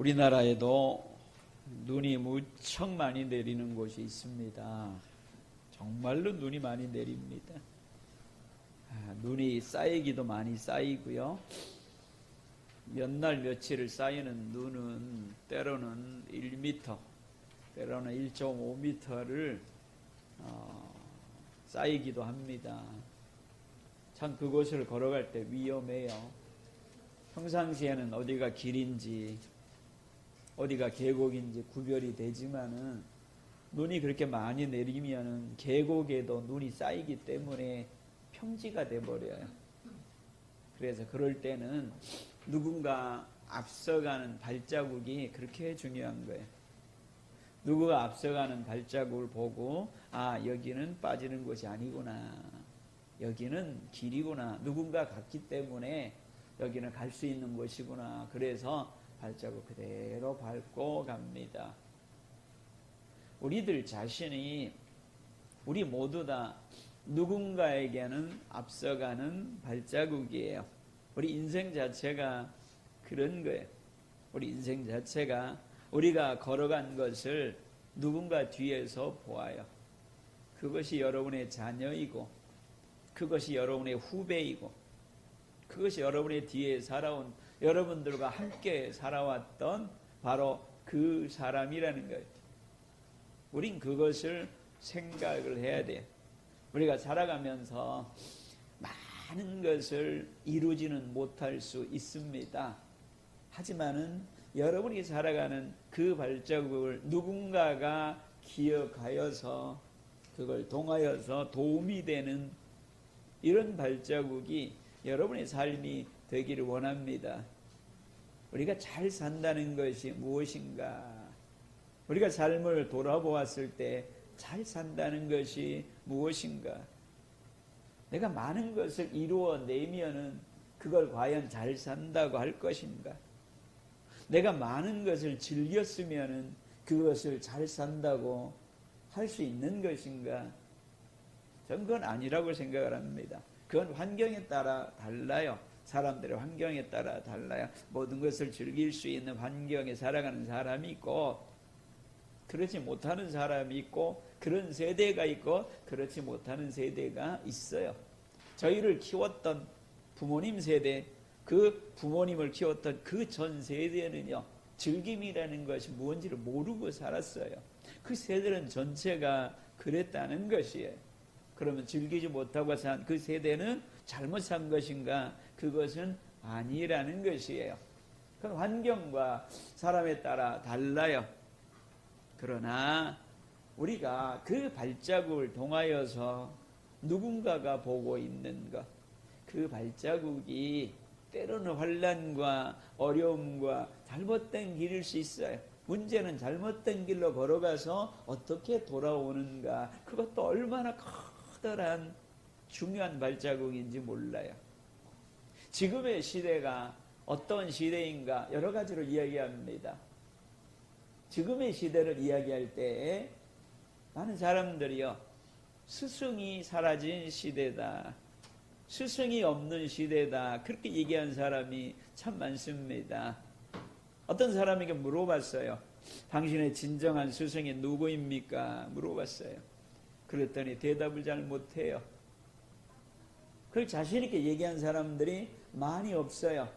우리나라에도 눈이 무척 많이 내리는 곳이 있습니다. 정말로 눈이 많이 내립니다. 눈이 쌓이기도 많이 쌓이고요. 몇 날 며칠을 쌓이는 눈은 때로는 1m, 때로는 1.5m를 쌓이기도 합니다. 참 그곳을 걸어갈 때 위험해요. 평상시에는 어디가 길인지 어디가 계곡인지 구별이 되지만은 눈이 그렇게 많이 내리면은 계곡에도 눈이 쌓이기 때문에 평지가 돼버려요. 그래서 그럴 때는 누군가 앞서가는 발자국이 그렇게 중요한 거예요. 누구가 앞서가는 발자국을 보고 여기는 빠지는 곳이 아니구나, 여기는 길이구나, 누군가 갔기 때문에 여기는 갈 수 있는 곳이구나. 그래서 발자국 그대로 밟고 갑니다. 우리들 자신이, 우리 모두 다 누군가에게는 앞서가는 발자국이에요. 우리 인생 자체가 그런 거예요. 우리 인생 자체가 우리가 걸어간 것을 누군가 뒤에서 보아요. 그것이 여러분의 자녀이고, 그것이 여러분의 후배이고, 그것이 여러분의 뒤에 살아온, 여러분들과 함께 살아왔던 바로 그 사람이라는 거예요. 우린 그것을 생각을 해야 돼요. 우리가 살아가면서 많은 것을 이루지는 못할 수 있습니다. 하지만은 여러분이 살아가는 그 발자국을 누군가가 기억하여서 그걸 통하여서 도움이 되는 이런 발자국이 여러분의 삶이 되기를 원합니다. 우리가 잘 산다는 것이 무엇인가? 우리가 삶을 돌아보았을 때 잘 산다는 것이 무엇인가? 내가 많은 것을 이루어내면은 그걸 과연 잘 산다고 할 것인가? 내가 많은 것을 즐겼으면은 그것을 잘 산다고 할 수 있는 것인가? 저는 그건 아니라고 생각을 합니다. 그건 환경에 따라 달라요. 사람들의 환경에 따라 달라요. 모든 것을 즐길 수 있는 환경에 살아가는 사람이 있고, 그렇지 못하는 사람이 있고, 그런 세대가 있고, 그렇지 못하는 세대가 있어요. 저희를 키웠던 부모님 세대, 그 부모님을 키웠던 그 전 세대는요, 즐김이라는 것이 무엇인지를 모르고 살았어요. 그 세대는 전체가 그랬다는 것이에요. 그러면 즐기지 못하고 산 그 세대는 잘못 산 것인가? 그것은 아니라는 것이에요. 그 환경과 사람에 따라 달라요. 그러나 우리가 그 발자국을 통하여서 누군가가 보고 있는 것, 그 발자국이 때로는 환난과 어려움과 잘못된 길일 수 있어요. 문제는 잘못된 길로 걸어가서 어떻게 돌아오는가, 그것도 얼마나 커다란 중요한 발자국인지 몰라요. 지금의 시대가 어떤 시대인가 여러 가지로 이야기합니다. 지금의 시대를 이야기할 때 많은 사람들이요, 스승이 사라진 시대다, 스승이 없는 시대다, 그렇게 얘기한 사람이 참 많습니다. 어떤 사람에게 물어봤어요. 당신의 진정한 스승이 누구입니까? 물어봤어요. 그랬더니 대답을 잘 못해요. 그걸 자신 있게 얘기한 사람들이 많이 없어요.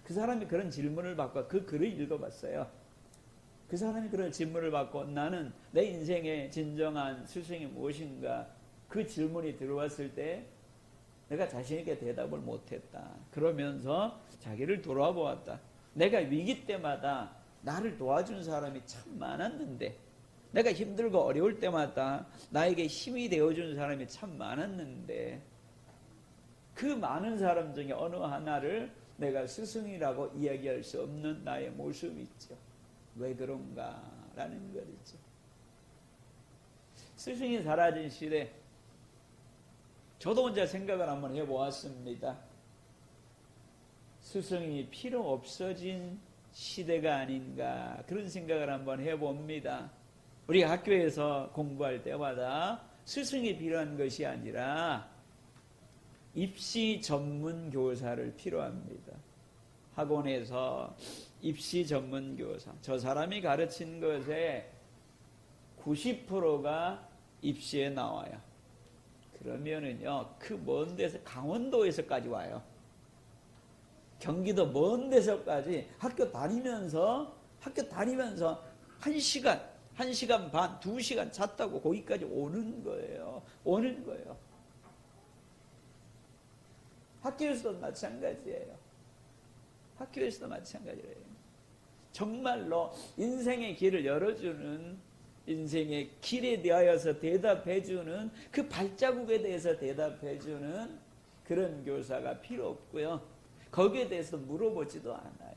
그 사람이 그런 질문을 받고 그 글을 읽어봤어요. 그 사람이 그런 질문을 받고 나는 내 인생의 진정한 스승이 무엇인가, 그 질문이 들어왔을 때 내가 자신 있게 대답을 못했다. 그러면서 자기를 돌아보았다. 내가 위기 때마다 나를 도와준 사람이 참 많았는데, 내가 힘들고 어려울 때마다 나에게 힘이 되어준 사람이 참 많았는데, 그 많은 사람 중에 어느 하나를 내가 스승이라고 이야기할 수 없는 나의 모습이 있죠. 왜 그런가라는 거죠. 스승이 사라진 시대, 저도 혼자 생각을 한번 해보았습니다. 스승이 필요 없어진 시대가 아닌가, 그런 생각을 한번 해봅니다. 우리가 학교에서 공부할 때마다 스승이 필요한 것이 아니라 입시 전문 교사를 필요합니다. 학원에서 입시 전문 교사, 저 사람이 가르친 것에 90%가 입시에 나와요. 그러면은요, 그 먼 데서, 강원도에서까지 와요. 경기도 먼 데서까지 학교 다니면서 1시간 반, 2시간 잤다고 거기까지 오는 거예요. 오는 거예요. 학교에서도 마찬가지예요. 학교에서도 마찬가지예요. 정말로 인생의 길을 열어주는, 인생의 길에 대하여서 대답해주는, 그 발자국에 대해서 대답해주는 그런 교사가 필요 없고요. 거기에 대해서 물어보지도 않아요.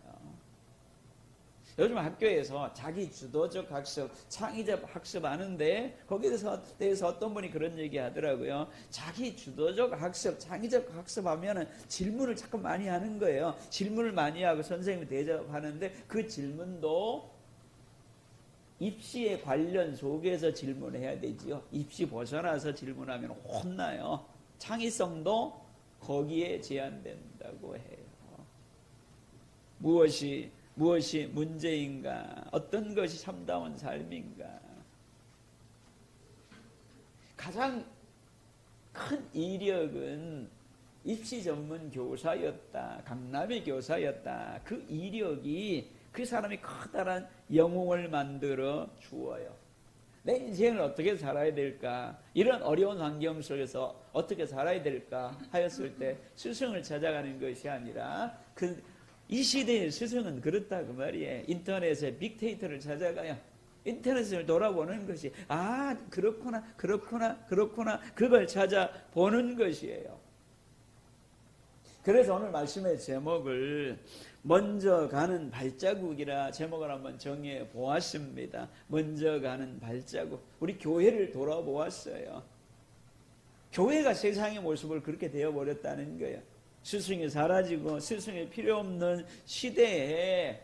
요즘 학교에서 자기 주도적 학습, 창의적 학습 하는데 거기에 대해서 어떤 분이 그런 얘기 하더라고요. 자기 주도적 학습, 창의적 학습하면은 질문을 자꾸 많이 하는 거예요. 질문을 많이 하고 선생님이 대답하는데 그 질문도 입시에 관련 속에서 질문해야 되지요. 입시 벗어나서 질문하면 혼나요. 창의성도 거기에 제한된다고 해요. 무엇이 문제인가? 어떤 것이 참다운 삶인가? 가장 큰 이력은 입시 전문 교사였다. 강남의 교사였다. 그 이력이 그 사람이 커다란 영웅을 만들어 주어요. 내 인생을 어떻게 살아야 될까? 이런 어려운 환경 속에서 어떻게 살아야 될까? 하였을 때 스승을 찾아가는 것이 아니라 이 시대의 스승은 그렇다 그 말이에요. 인터넷에 빅데이터를 찾아가요. 인터넷을 돌아보는 것이 그렇구나 그걸 찾아보는 것이에요. 그래서 오늘 말씀의 제목을 먼저 가는 발자국이라 제목을 한번 정해 보았습니다. 먼저 가는 발자국. 우리 교회를 돌아보았어요. 교회가 세상의 모습을 그렇게 되어버렸다는 거예요. 스승이 사라지고 스승이 필요 없는 시대에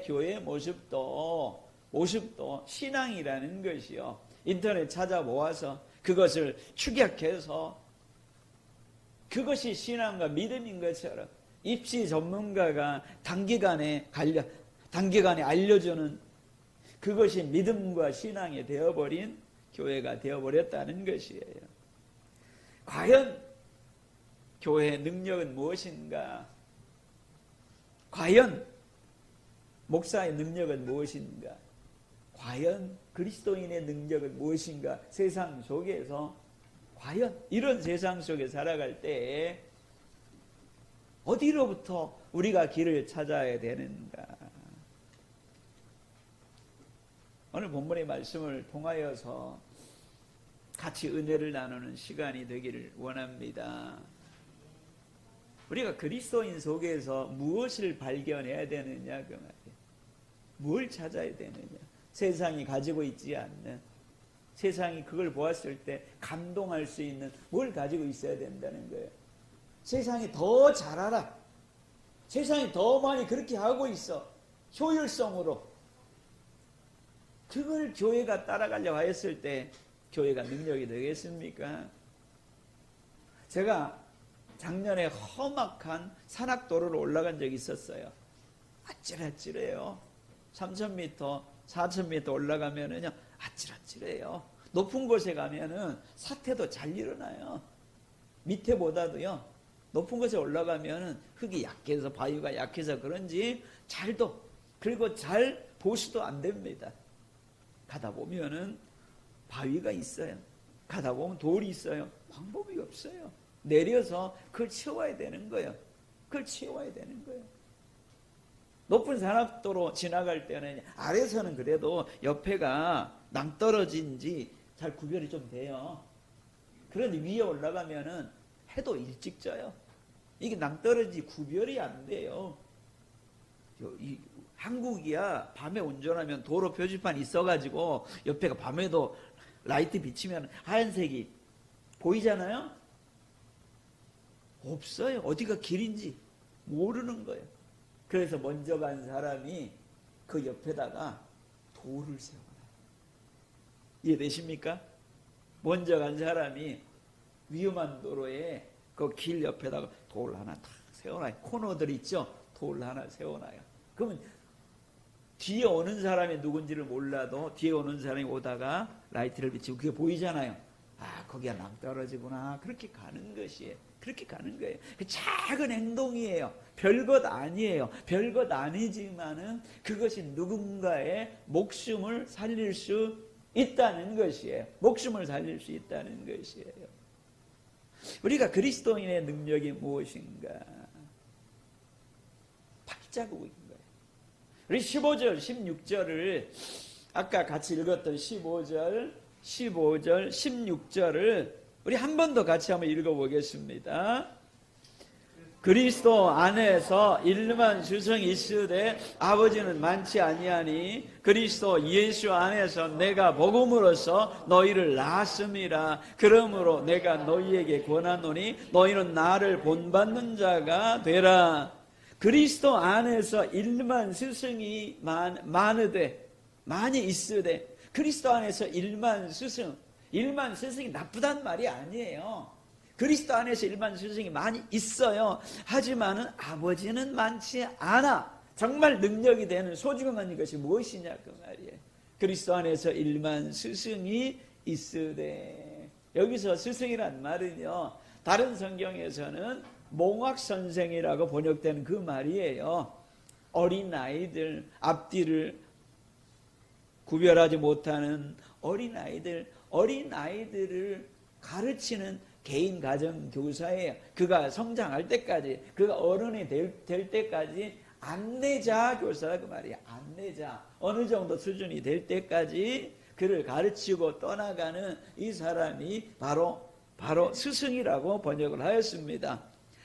교회의 모습도 신앙이라는 것이요. 인터넷 찾아보아서 그것을 축약해서 그것이 신앙과 믿음인 것처럼 입시 전문가가 단기간에 알려주는 그것이 믿음과 신앙이 되어버린 교회가 되어버렸다는 것이에요. 과연 교회의 능력은 무엇인가? 과연 목사의 능력은 무엇인가? 과연 그리스도인의 능력은 무엇인가? 세상 속에서 과연 이런 세상 속에 살아갈 때에 어디로부터 우리가 길을 찾아야 되는가? 오늘 본문의 말씀을 통하여서 같이 은혜를 나누는 시간이 되기를 원합니다. 우리가 그리스도인 속에서 무엇을 발견해야 되느냐 그 말이에요. 뭘 찾아야 되느냐? 세상이 가지고 있지 않는, 세상이 그걸 보았을 때 감동할 수 있는 뭘 가지고 있어야 된다는 거예요. 세상이 더 잘 알아. 세상이 더 많이 그렇게 하고 있어. 효율성으로. 그걸 교회가 따라가려고 했을 때 교회가 능력이 되겠습니까? 제가 작년에 험악한 산악도로를 올라간 적이 있었어요. 아찔아찔해요. 3,000m, 4,000m 올라가면은요, 아찔아찔해요. 높은 곳에 가면은 사태도 잘 일어나요. 밑에보다도요, 높은 곳에 올라가면은 흙이 약해서, 바위가 약해서 그런지 그리고 잘 보수도 안 됩니다. 가다 보면은 바위가 있어요. 가다 보면 돌이 있어요. 방법이 없어요. 내려서 그걸 치워야 되는 거예요. 그걸 치워야 되는 거예요. 높은 산악도로 지나갈 때는 아래서는 그래도 옆에가 낭떠러진지 잘 구별이 좀 돼요. 그런데 위에 올라가면은 해도 일찍 져요. 이게 낭떠러지 구별이 안 돼요. 한국이야 밤에 운전하면 도로 표지판 있어가지고 옆에가 밤에도 라이트 비치면 하얀색이 보이잖아요. 없어요. 어디가 길인지 모르는 거예요. 그래서 먼저 간 사람이 그 옆에다가 돌을 세워놔요. 이해되십니까? 먼저 간 사람이 위험한 도로에 그 길 옆에다가 돌 하나 탁 세워놔요. 코너들 있죠? 돌 하나 세워놔요. 그러면 뒤에 오는 사람이 누군지를 몰라도 뒤에 오는 사람이 오다가 라이트를 비치고 그게 보이잖아요. 아, 거기가 낭떠러지구나. 그렇게 가는 것이에요. 그렇게 가는 거예요. 작은 행동이에요. 별것 아니에요. 별것 아니지만은 그것이 누군가의 목숨을 살릴 수 있다는 것이에요. 목숨을 살릴 수 있다는 것이에요. 우리가 그리스도인의 능력이 무엇인가? 발자국인 거예요. 우리 15절, 16절을 아까 같이 읽었던 15절, 16절을 우리 한 번 더 같이 한번 읽어보겠습니다. 그리스도 안에서 일만 수성이 있으되 아버지는 많지 아니하니 그리스도 예수 안에서 내가 복음으로써 너희를 낳았음이라. 그러므로 내가 너희에게 권하노니 너희는 나를 본받는 자가 되라. 그리스도 안에서 일만 스승이 많으되 많이 있으되 그리스도 안에서 일만 스승이 나쁘단 말이 아니에요. 그리스도 안에서 일반 스승이 많이 있어요. 하지만은 아버지는 많지 않아. 정말 능력이 되는 소중한 것이 무엇이냐 그 말이에요. 그리스도 안에서 일반 스승이 있으되, 여기서 스승이란 말은요, 다른 성경에서는 몽학선생이라고 번역된 그 말이에요. 어린아이들, 앞뒤를 구별하지 못하는 어린아이들을 가르치는 개인 가정 교사예요. 그가 성장할 때까지, 그가 어른이 될 때까지 안내자 교사라 그 말이에요. 안내자. 어느 정도 수준이 될 때까지 그를 가르치고 떠나가는 이 사람이 바로 스승이라고 번역을 하였습니다.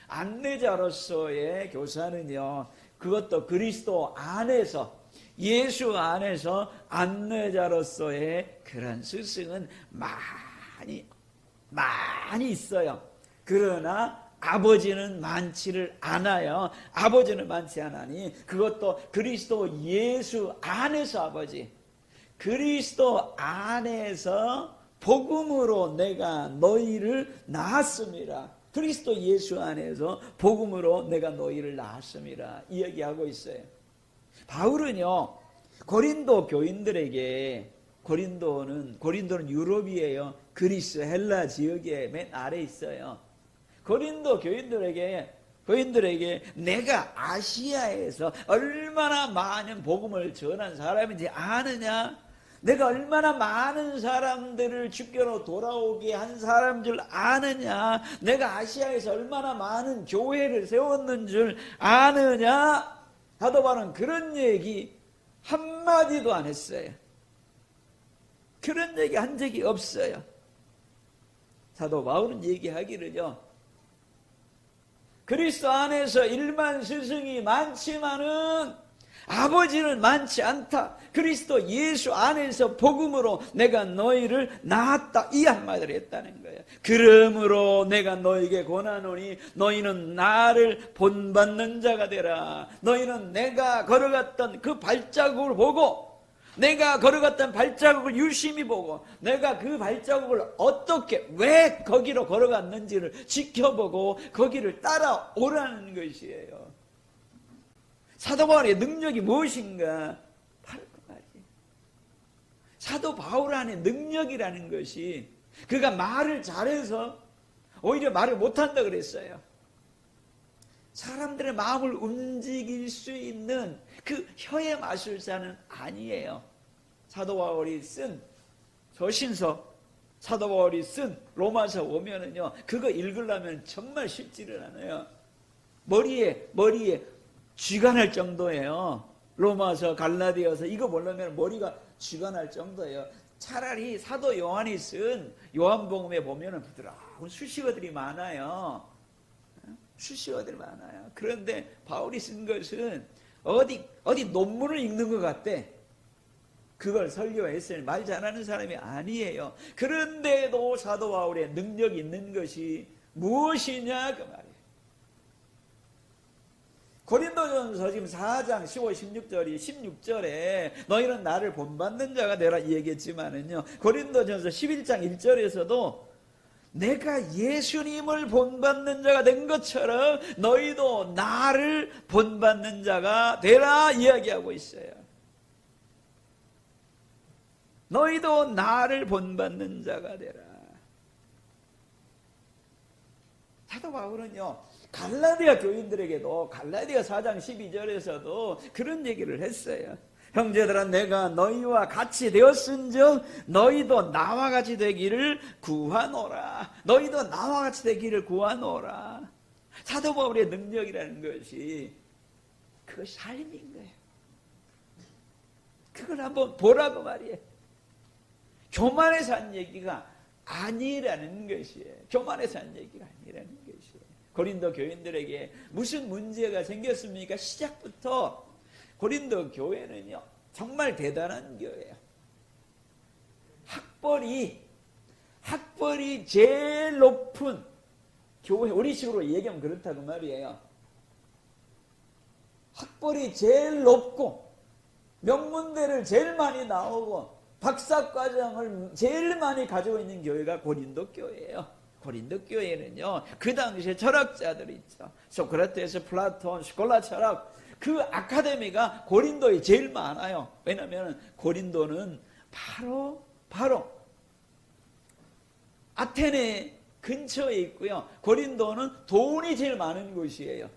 안내자로서의 교사는요, 그것도 그리스도 안에서, 예수 안에서 안내자로서의 그런 스승은 많이 있어요. 그러나 아버지는 많지를 않아요. 아버지는 많지 않으니 그것도 그리스도 예수 안에서 아버지, 그리스도 안에서 복음으로 내가 너희를 낳았음이라. 그리스도 예수 안에서 복음으로 내가 너희를 낳았음이라 이야기하고 있어요. 바울은요, 고린도 교인들에게, 고린도는 유럽이에요. 그리스, 헬라 지역의 맨 아래 있어요. 고린도 교인들에게 내가 아시아에서 얼마나 많은 복음을 전한 사람인지 아느냐? 내가 얼마나 많은 사람들을 주께로 돌아오게 한 사람인 줄 아느냐? 내가 아시아에서 얼마나 많은 교회를 세웠는 줄 아느냐? 사도 바울은 그런 얘기 한마디도 안 했어요. 그런 얘기 한 적이 없어요. 사도 바울은 얘기하기를요, 그리스도 안에서 일만 스승이 많지만은 아버지는 많지 않다. 그리스도 예수 안에서 복음으로 내가 너희를 낳았다. 이 한마디를 했다는 거예요. 그러므로 내가 너희에게 권하노니 너희는 나를 본받는 자가 되라. 너희는 내가 걸어갔던 그 발자국을 보고, 내가 걸어갔던 발자국을 유심히 보고, 내가 그 발자국을 어떻게, 왜 거기로 걸어갔는지를 지켜보고 거기를 따라오라는 것이에요. 사도 바울의 능력이 무엇인가? 바로 그 말이에요. 사도 바울 안에 능력이라는 것이, 그가 말을 잘해서 오히려 말을 못한다 그랬어요. 사람들의 마음을 움직일 수 있는 그 혀의 마술사는 아니에요. 사도 바울이 쓴 서신서, 사도 바울이 쓴 로마서 보면은요, 그거 읽으려면 정말 쉽지를 않아요. 머리에 쥐가 날 정도예요. 로마서, 갈라디아서 이거 보려면 머리가 쥐가 날 정도예요. 차라리 사도 요한이 쓴 요한복음에 보면은 부드러운 수식어들이 많아요. 수식어들이 많아요. 그런데 바울이 쓴 것은 어디 논문을 읽는 것 같대. 그걸 설교했으니 말 잘하는 사람이 아니에요. 그런데도 사도 바울의 능력이 있는 것이 무엇이냐 그 말이에요. 고린도전서 지금 4장 15, 16절에 너희는 나를 본받는 자가 되라 이 얘기했지만은요, 고린도전서 11장 1절에서도 내가 예수님을 본받는 자가 된 것처럼 너희도 나를 본받는 자가 되라 이야기하고 있어요. 너희도 나를 본받는 자가 되라. 사도 바울은요, 갈라디아 교인들에게도 갈라디아 4장 12절에서도 그런 얘기를 했어요. 형제들아, 내가 너희와 같이 되었은즉 너희도 나와 같이 되기를 구하노라. 너희도 나와 같이 되기를 구하노라. 사도 바울의 능력이라는 것이 그것이 삶인 거예요. 그걸 한번 보라고 말이에요. 교만해서 한 얘기가 아니라는 것이에요. 교만해서 한 얘기가 아니라는 것이에요. 고린도 교인들에게 무슨 문제가 생겼습니까? 시작부터 고린도 교회는요, 정말 대단한 교회예요. 학벌이 제일 높은 교회, 우리식으로 얘기하면 그렇다고 말이에요. 학벌이 제일 높고 명문대를 제일 많이 나오고 박사과정을 제일 많이 가지고 있는 교회가 고린도 교회예요. 고린도 교회는요, 그 당시에 철학자들이 있죠. 소크라테스, 플라톤, 스콜라 철학, 그 아카데미가 고린도에 제일 많아요. 왜냐하면 고린도는 바로 아테네 근처에 있고요. 고린도는 돈이 제일 많은 곳이에요.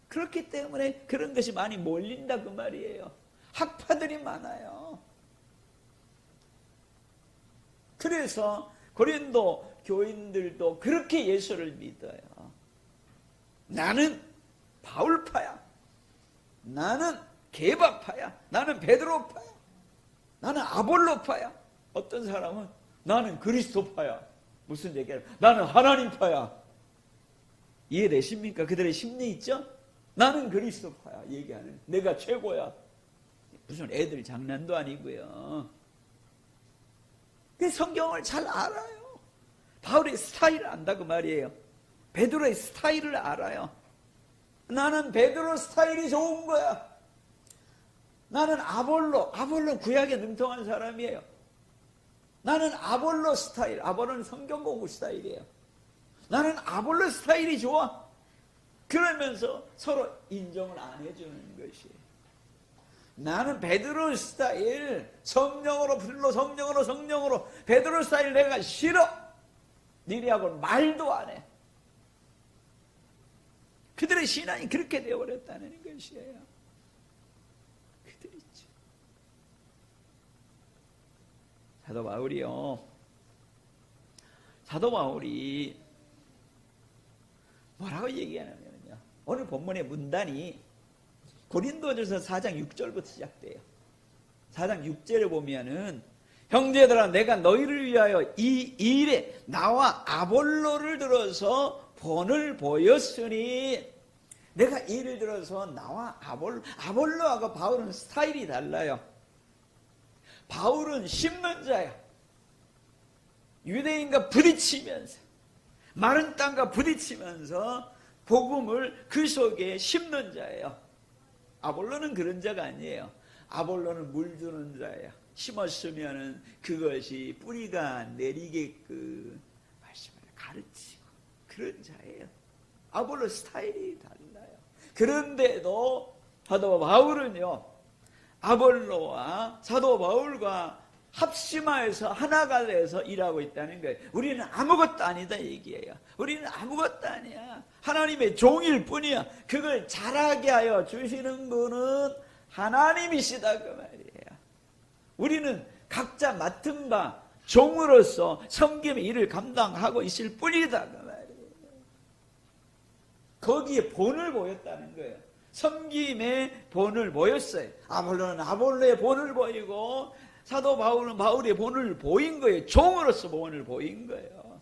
그렇기 때문에 그런 것이 많이 몰린다 그 말이에요. 학파들이 많아요. 그래서 고린도 교인들도 그렇게 예수를 믿어요. 나는 바울파야. 나는 게바파야. 나는 베드로파야. 나는 아볼로파야. 어떤 사람은 나는 그리스도파야. 무슨 얘기야? 나는 하나님파야. 이해되십니까? 그들의 심리 있죠? 나는 그리스도파야. 얘기하는. 내가 최고야. 무슨 애들 장난도 아니고요. 그 성경을 잘 알아요. 바울의 스타일을 안다고 말이에요. 베드로의 스타일을 알아요. 나는 베드로 스타일이 좋은 거야. 나는 아볼로 구약에 능통한 사람이에요. 나는 아볼로 스타일, 아볼로는 성경 공부 스타일이에요. 나는 아볼로 스타일이 좋아. 그러면서 서로 인정을 안 해주는 것이에요. 나는 베드로 스타일, 성령으로 불러, 성령으로 베드로 스타일 내가 싫어. 니네하고는 말도 안 해. 그들의 신앙이 그렇게 되어버렸다는 것이에요. 그들이죠. 사도 바울이 뭐라고 얘기하냐면요, 오늘 본문의 문단이 고린도전서 4장 6절부터 시작돼요. 4장 6절에 보면은 형제들아, 내가 너희를 위하여 이 일에 나와 아볼로를 들어서 본을 보였으니, 내가 예를 들어서 나와 아볼로하고 바울은 스타일이 달라요. 바울은 심는 자야. 유대인과 부딪히면서, 마른 땅과 부딪히면서 복음을 그 속에 심는 자예요. 아볼로는 그런 자가 아니에요. 아볼로는 물 주는 자예요. 심었으면은 그것이 뿌리가 내리게끔 말씀을 가르치고 그런 자예요. 아볼로 스타일이 달라요. 그런데도 사도 바울은요, 아볼로와 사도 바울과 합심하여서 하나가 돼서 일하고 있다는 거예요. 우리는 아무것도 아니다 얘기예요. 우리는 아무것도 아니야. 하나님의 종일 뿐이야. 그걸 잘하게 하여 주시는 분은 하나님이시다 그 말이에요. 우리는 각자 맡은 바 종으로서 섬김의 일을 감당하고 있을 뿐이다 그 말이에요. 거기에 본을 보였다는 거예요. 섬김의 본을 보였어요. 아볼로는 아볼로의 본을 보이고 사도 바울은 바울의 본을 보인 거예요. 종으로서 본을 보인 거예요.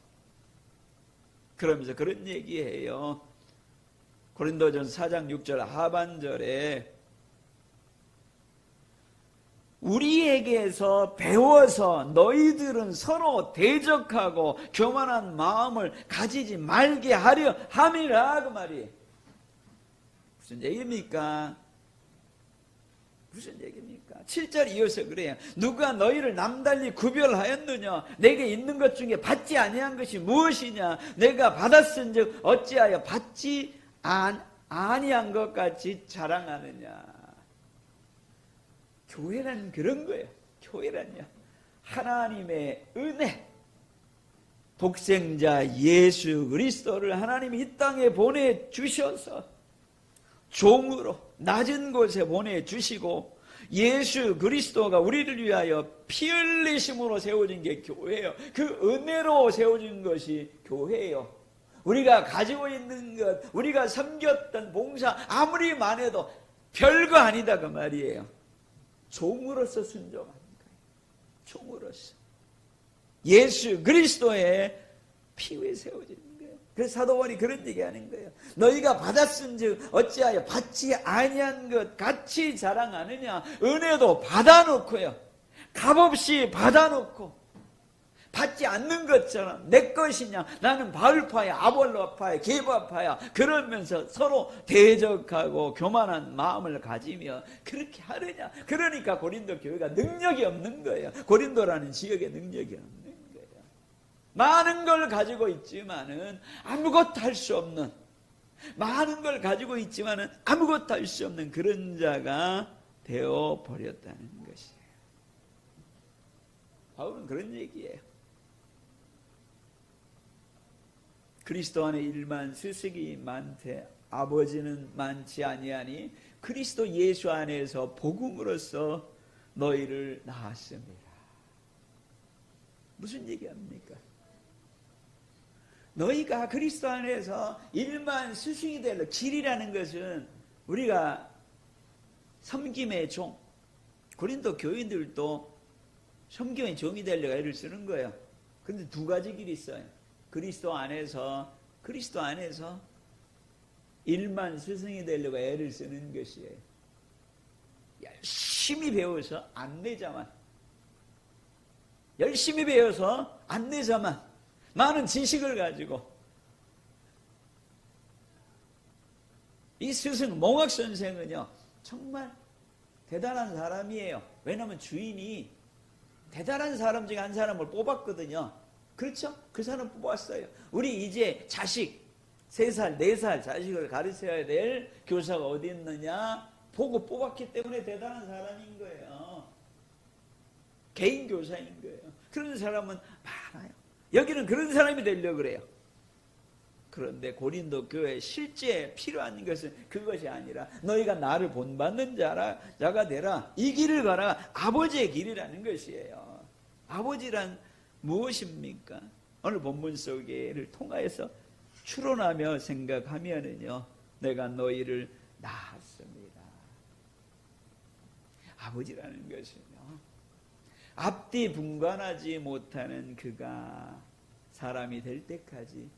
그러면서 그런 얘기해요. 고린도전서 4장 6절 하반절에 우리에게서 배워서 너희들은 서로 대적하고 교만한 마음을 가지지 말게 하려 함이라 그 말이에요. 무슨 얘기입니까? 무슨 얘기입니까? 7절 이어서 그래요. 누가 너희를 남달리 구별하였느냐? 내게 있는 것 중에 받지 아니한 것이 무엇이냐? 내가 받았은즉 어찌하여 받지 아니한 것 같이 자랑하느냐? 교회란 그런 거예요. 교회란요, 하나님의 은혜, 독생자 예수 그리스도를 하나님이 이 땅에 보내주셔서 종으로 낮은 곳에 보내주시고 예수 그리스도가 우리를 위하여 피 흘리심으로 세워진 게 교회예요. 그 은혜로 세워진 것이 교회예요. 우리가 가지고 있는 것, 우리가 섬겼던 봉사 아무리 많아도 별거 아니다 그 말이에요. 종으로서 순종하는 거예요. 종으로서 예수 그리스도의 피에 세워지는 거예요. 그래서 사도 바울이 그런 얘기하는 거예요. 너희가 받았은즉 어찌하여 받지 아니한 것 같이 자랑하느냐? 은혜도 받아놓고요, 값없이 받아놓고 받지 않는 것처럼 내 것이냐, 나는 바울파야 아볼로파야 게바파야 그러면서 서로 대적하고 교만한 마음을 가지며 그렇게 하느냐? 그러니까 고린도 교회가 능력이 없는 거예요. 고린도라는 지역에 능력이 없는 거예요. 많은 걸 가지고 있지만은 아무것도 할 수 없는, 많은 걸 가지고 있지만은 아무것도 할 수 없는 그런 자가 되어 버렸다는 것이에요. 바울은 그런 얘기예요. 그리스도 안에 일만 스승이 많되 아버지는 많지 아니하니 그리스도 예수 안에서 복음으로써 너희를 낳았습니다. 무슨 얘기합니까? 너희가 그리스도 안에서 일만 스승이 되려, 길이라는 것은 우리가 섬김의 종, 고린도 교인들도 섬김의 종이 되려고 애를 쓰는 거예요. 그런데 두 가지 길이 있어요. 그리스도 안에서 일만 스승이 되려고 애를 쓰는 것이에요. 열심히 배워서 안내자만, 열심히 배워서 안내자만, 많은 지식을 가지고. 이 스승 몽학 선생은요 정말 대단한 사람이에요. 왜냐하면 주인이 대단한 사람 중에 한 사람을 뽑았거든요. 그렇죠? 그 사람 뽑았어요. 우리 이제 자식 3살, 4살 자식을 가르쳐야 될 교사가 어디 있느냐 보고 뽑았기 때문에 대단한 사람인 거예요. 개인 교사인 거예요. 그런 사람은 많아요. 여기는 그런 사람이 되려고 그래요. 그런데 고린도 교회에 실제 필요한 것은 그것이 아니라 너희가 나를 본받는 자가 되라. 이 길을 가라. 아버지의 길이라는 것이에요. 아버지란 무엇입니까? 오늘 본문 속에를 통하여서 추론하며 생각하면은요, 내가 너희를 낳았습니다. 아버지라는 것은요, 앞뒤 분간하지 못하는 그가 사람이 될 때까지,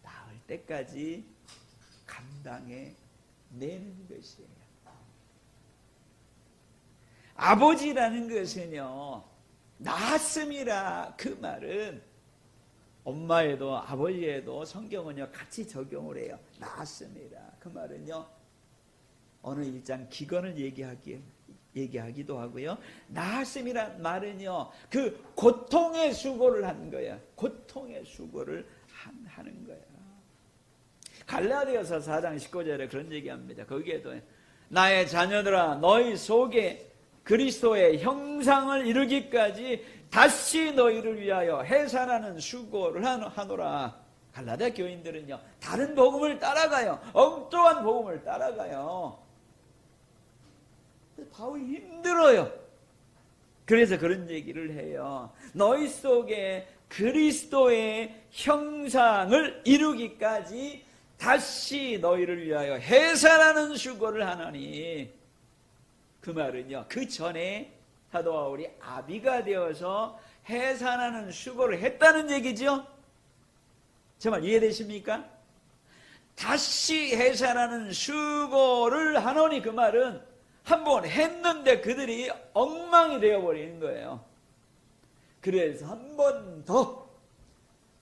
낳을 때까지 감당해 내는 것이에요. 아버지라는 것은요, 낳았음이라 그 말은 엄마에도 아버지에도 성경은요 같이 적용을 해요. 낳았습니다. 그 말은요 어느 일장 기근을 얘기하기도 하고요. 낳았음이란 말은요 그 고통의 수고를 한 거야. 고통의 수고를 하는 거야. 갈라디아서 4장 19절에 그런 얘기합니다. 거기에도 나의 자녀들아 너희 속에 그리스도의 형상을 이루기까지 다시 너희를 위하여 해산하는 수고를 하노라. 갈라디아 교인들은요 다른 복음을 따라가요. 엉뚱한 복음을 따라가요. 바울이 힘들어요. 그래서 그런 얘기를 해요. 너희 속에 그리스도의 형상을 이루기까지 다시 너희를 위하여 해산하는 수고를 하나니. 그 말은요 그 전에 사도 바울이 아비가 되어서 해산하는 수고를 했다는 얘기죠. 정말 이해되십니까? 다시 해산하는 수고를 하노니 그 말은 한번 했는데 그들이 엉망이 되어버리는 거예요. 그래서 한 번 더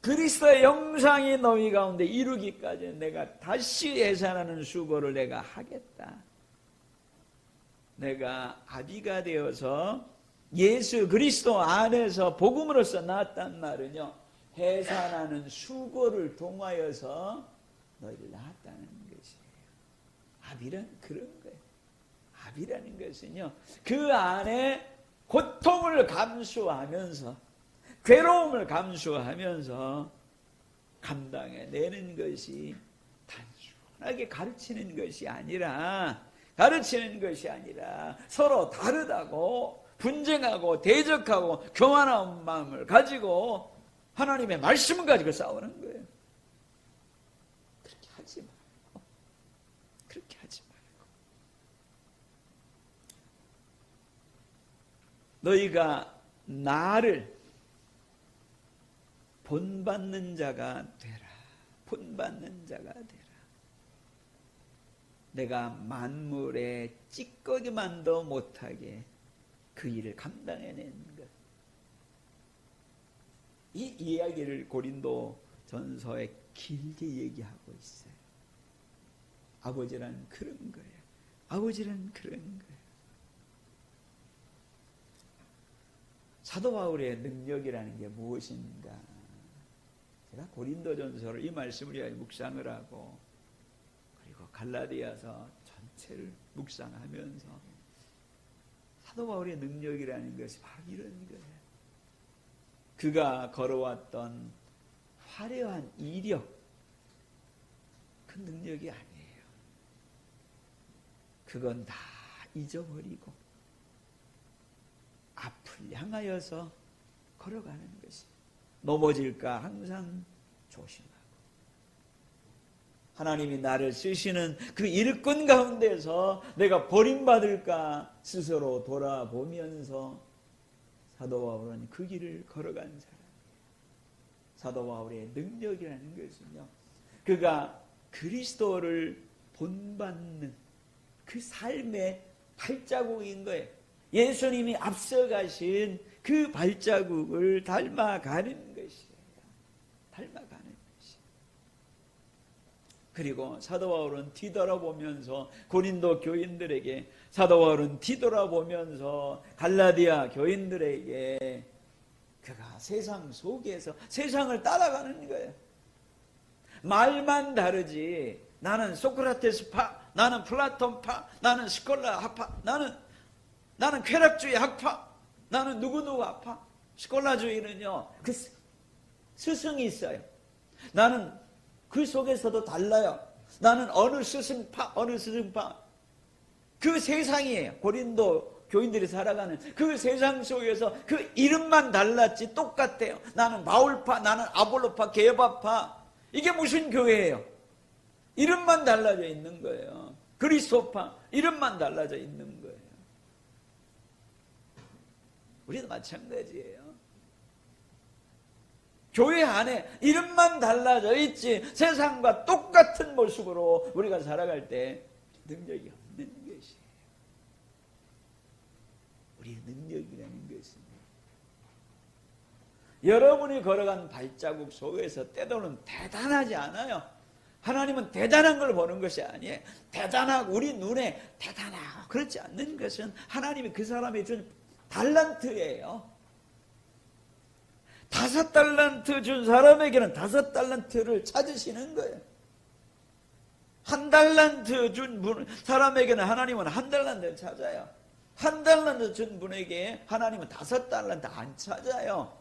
그리스도의 형상이 너희 가운데 이루기까지 내가 다시 해산하는 수고를 내가 하겠다. 내가 아비가 되어서 예수 그리스도 안에서 복음으로서 낳았단 말은요, 해산하는 수고를 통하여서 너희를 낳았다는 것이에요. 아비란 그런 거예요. 아비라는 것은요, 그 안에 고통을 감수하면서, 괴로움을 감수하면서 감당해내는 것이 단순하게 가르치는 것이 아니라 서로 다르다고 분쟁하고 대적하고 교만한 마음을 가지고 하나님의 말씀을 가지고 싸우는 거예요. 그렇게 하지 말고, 그렇게 하지 말고. 너희가 나를 본받는 자가 되라. 본받는 자가 되라. 내가 만물에 찌꺼기만도 못하게 그 일을 감당해내는 것. 이 이야기를 고린도 전서에 길게 얘기하고 있어요. 아버지란 그런 거예요. 아버지란 그런 거예요. 사도 바울의 능력이라는 게 무엇인가? 제가 고린도 전서를 이 말씀을 위하여 묵상을 하고, 그리고 갈라디아서 전체를 묵상하면서 사도 바울의 능력이라는 것이 바로 이런 거예요. 그가 걸어왔던 화려한 이력, 그 능력이 아니에요. 그건 다 잊어버리고 앞을 향하여서 걸어가는 것이, 넘어질까 항상 조심하고, 하나님이 나를 쓰시는 그 일꾼 가운데서 내가 버림받을까 스스로 돌아보면서 사도 바울은 그 길을 걸어간 사람이에요. 사도 바울의 능력이라는 것은요, 그가 그리스도를 본받는 그 삶의 발자국인 거예요. 예수님이 앞서가신 그 발자국을 닮아가는 것이에요. 닮아가는 것이에요. 그리고 사도 바울은 뒤돌아보면서 고린도 교인들에게, 사도 바울은 뒤돌아보면서 갈라디아 교인들에게 그가 세상 속에서 세상을 따라가는 거예요. 말만 다르지, 나는 소크라테스파, 나는 플라톤파, 나는 스콜라 학파, 나는 쾌락주의 학파, 나는 누구누구 학파. 스콜라주의는요, 그 스승이 있어요. 나는 그 속에서도 달라요. 나는 어느 스승파, 그 세상이에요. 고린도 교인들이 살아가는 그 세상 속에서 그 이름만 달랐지 똑같아요. 나는 바울파, 나는 아볼로파, 게바파. 이게 무슨 교회예요? 이름만 달라져 있는 거예요. 그리스도파, 이름만 달라져 있는 거예요. 우리도 마찬가지예요. 교회 안에 이름만 달라져 있지 세상과 똑같은 모습으로 우리가 살아갈 때 능력이 없는 것이에요. 우리의 능력이라는 것은 여러분이 걸어간 발자국 속에서 때로는 대단하지 않아요. 하나님은 대단한 걸 보는 것이 아니에요. 대단하고 우리 눈에 대단하고 그렇지 않는 것은 하나님이 그 사람이 준 달란트예요. 5달란트 준 사람에게는 5달란트를 찾으시는 거예요. 1달란트 준 사람에게는 하나님은 1달란트를 찾아요. 1달란트 준 분에게 하나님은 5달란트 안 찾아요.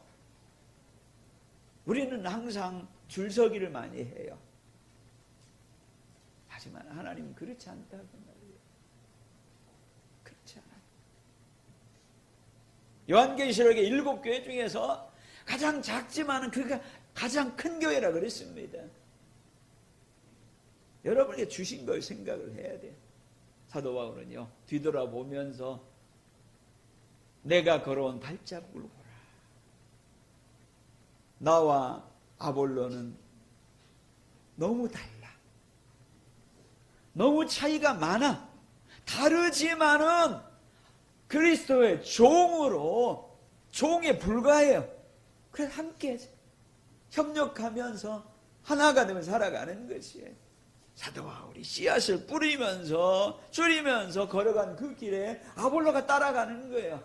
우리는 항상 줄서기를 많이 해요. 하지만 하나님은 그렇지 않다고 말이에요. 그렇지 않아요. 요한계시록의 7교회 중에서 가장 작지만은 그가 가장 큰 교회라 그랬습니다. 여러분에게 주신 걸 생각을 해야 돼요. 사도 바울은요, 뒤돌아보면서 내가 걸어온 발자국을 보라. 나와 아볼로는 너무 달라. 너무 차이가 많아. 다르지만은 그리스도의 종으로, 종에 불과해요. 그래서 함께 협력하면서 하나가 되면 살아가는 것이에요. 사도 바울이 씨앗을 뿌리면서 줄이면서 걸어간 그 길에 아볼로가 따라가는 거예요.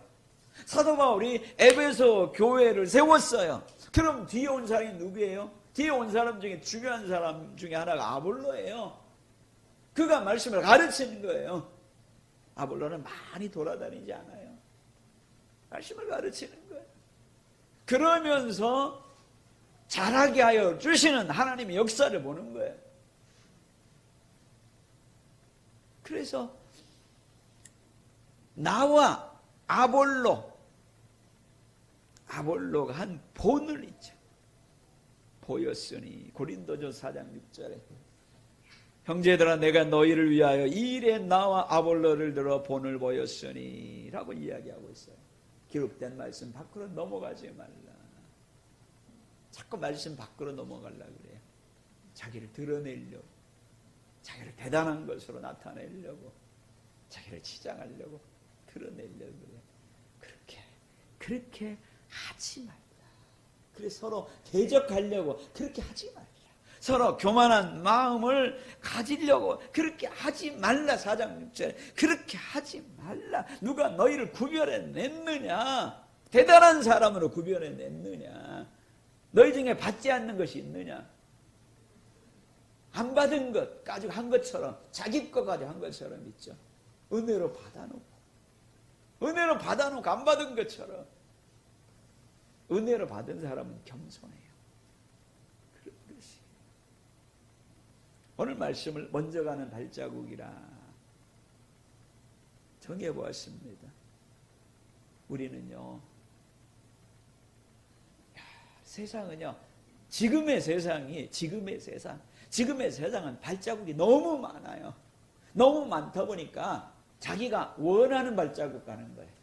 사도 바울이 에베소 교회를 세웠어요. 그럼 뒤에 온 사람이 누구예요? 뒤에 온 사람 중에 중요한 사람 중에 하나가 아볼로예요. 그가 말씀을 가르치는 거예요. 아볼로는 많이 돌아다니지 않아요. 말씀을 가르치는 거예요. 그러면서 자라게 하여 주시는 하나님의 역사를 보는 거예요. 그래서 나와 아볼로가 한 본을 있죠. 보였으니 고린도전서 4장 6절에 형제들아 내가 너희를 위하여 이 일에 나와 아볼로를 들어 본을 보였으니 라고 이야기하고 있어요. 기록된 말씀 밖으로 넘어가지 말라. 자꾸 말씀 밖으로 넘어가려고 그래요. 자기를 드러내려고, 자기를 대단한 것으로 나타내려고, 자기를 치장하려고, 드러내려고 그래요. 그렇게 하지 말라. 그래서 서로 대적하려고 그렇게 하지 말라. 서로 교만한 마음을 가지려고 그렇게 하지 말라. 4장 6절 그렇게 하지 말라. 누가 너희를 구별해냈느냐? 대단한 사람으로 구별해냈느냐? 너희 중에 받지 않는 것이 있느냐? 안 받은 것 가지고 한 것처럼, 자기 거 가지고 한 것처럼 있죠. 은혜로 받아놓고 안 받은 것처럼. 은혜로 받은 사람은 겸손해요. 그런 것이 오늘 말씀을 먼저 가는 발자국이라 정해보았습니다. 우리는요, 세상은요, 지금의 세상은 발자국이 너무 많아요. 너무 많다 보니까 자기가 원하는 발자국 가는 거예요.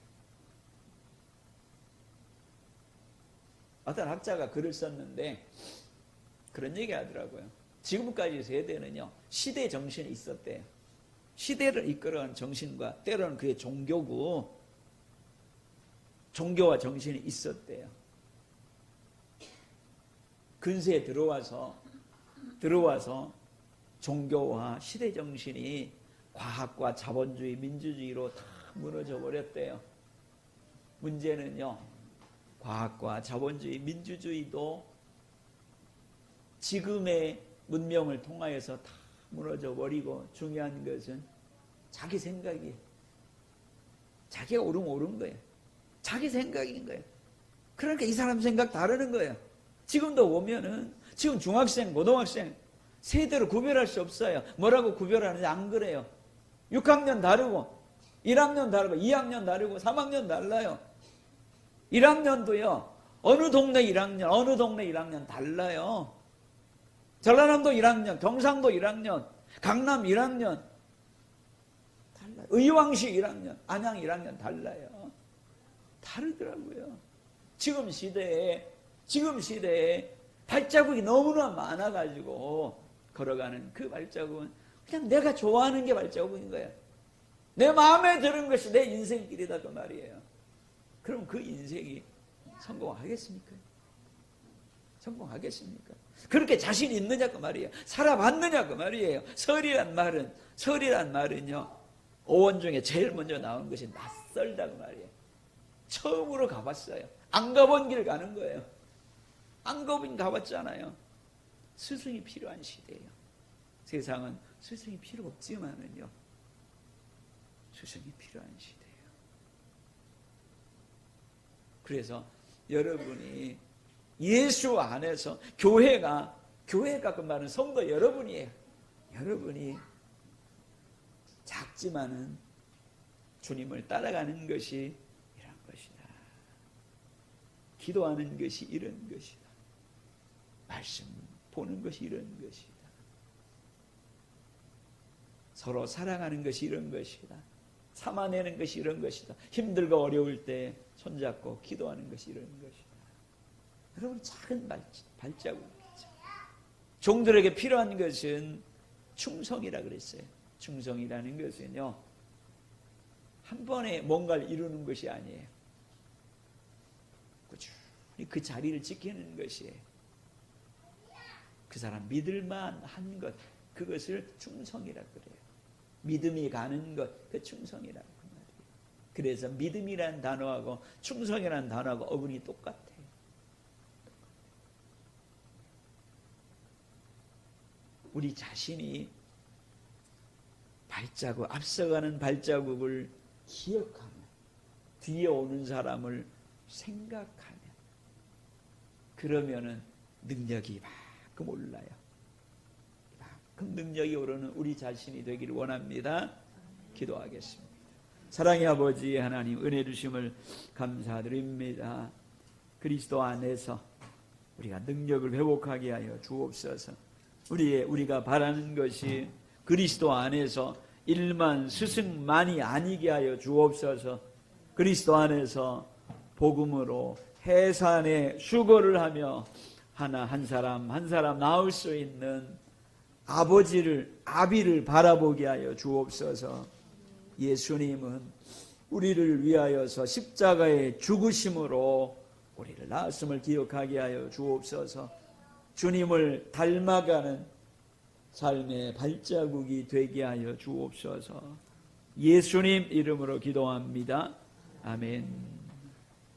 어떤 학자가 글을 썼는데 그런 얘기 하더라고요. 지금까지 세대는요, 시대 정신이 있었대요. 시대를 이끌어가는 정신과 때로는 그의 종교와 정신이 있었대요. 근세에 들어와서 종교와 시대 정신이 과학과 자본주의, 민주주의로 다 무너져 버렸대요. 문제는요, 과학과 자본주의, 민주주의도 지금의 문명을 통하여서 다 무너져 버리고, 중요한 것은 자기 생각이에요. 자기가 옳은 거예요. 자기 생각인 거예요. 그러니까 이 사람 생각 다르는 거예요. 지금도 보면은 지금 중학생, 고등학생 세대로 구별할 수 없어요. 뭐라고 구별하는지 안 그래요. 6학년 다르고 1학년 다르고 2학년 다르고 3학년 달라요. 1학년도요. 어느 동네 1학년, 어느 동네 1학년 달라요. 전라남도 1학년, 경상도 1학년, 강남 1학년 달라요. 의왕시 1학년, 안양 1학년 달라요. 다르더라고요. 지금 시대에 발자국이 너무나 많아가지고 걸어가는 그 발자국은 그냥 내가 좋아하는 게 발자국인 거예요. 내 마음에 드는 것이 내 인생길이다 그 말이에요. 그럼 그 인생이 성공하겠습니까? 성공하겠습니까? 그렇게 자신 있느냐 그 말이에요. 살아봤느냐 그 말이에요. 설이란 말은요, 어원 중에 제일 먼저 나온 것이 낯설다 그 말이에요. 처음으로 가봤어요. 안 가본 길 가는 거예요. 안 가봤잖아요. 스승이 필요한 시대예요. 세상은 스승이 필요 없지만은요, 스승이 필요한 시대예요. 그래서 여러분이 예수 안에서 교회가 그 말은 성도 여러분이에요. 여러분이 작지만은 주님을 따라가는 것이 이런 것이다. 기도하는 것이 이런 것이다. 말씀 보는 것이 이런 것이다. 서로 사랑하는 것이 이런 것이다. 참아내는 것이 이런 것이다. 힘들고 어려울 때 손잡고 기도하는 것이 이런 것이다. 여러분, 작은 발자국이죠. 종들에게 필요한 것은 충성이라 그랬어요. 충성이라는 것은요, 한 번에 뭔가를 이루는 것이 아니에요. 꾸준히 그 자리를 지키는 것이에요. 그 사람 믿을만한 것, 그것을 충성이라고 그래요. 믿음이 가는 것, 그 충성이라고 말이에요. 그래서 믿음이란 단어하고 충성이란 단어하고 어근이 똑같아요. 우리 자신이 발자국, 앞서가는 발자국을 기억하면, 뒤에 오는 사람을 생각하면, 그러면은 능력이 이만큼 올라요. 이만큼 능력이 오르는 우리 자신이 되기를 원합니다. 기도하겠습니다. 사랑의 아버지 하나님, 은혜 주심을 감사드립니다. 그리스도 안에서 우리가 능력을 회복하게 하여 주옵소서. 우리가 바라는 것이 그리스도 안에서 일만 스승만이 아니게 하여 주옵소서. 그리스도 안에서 복음으로 해산의 수고를 하며 한 사람 한 사람 낳을 수 있는 아비를 바라보게 하여 주옵소서. 예수님은 우리를 위하여서 십자가의 죽으심으로 우리를 낳았음을 기억하게 하여 주옵소서. 주님을 닮아가는 삶의 발자국이 되게 하여 주옵소서. 예수님 이름으로 기도합니다. 아멘.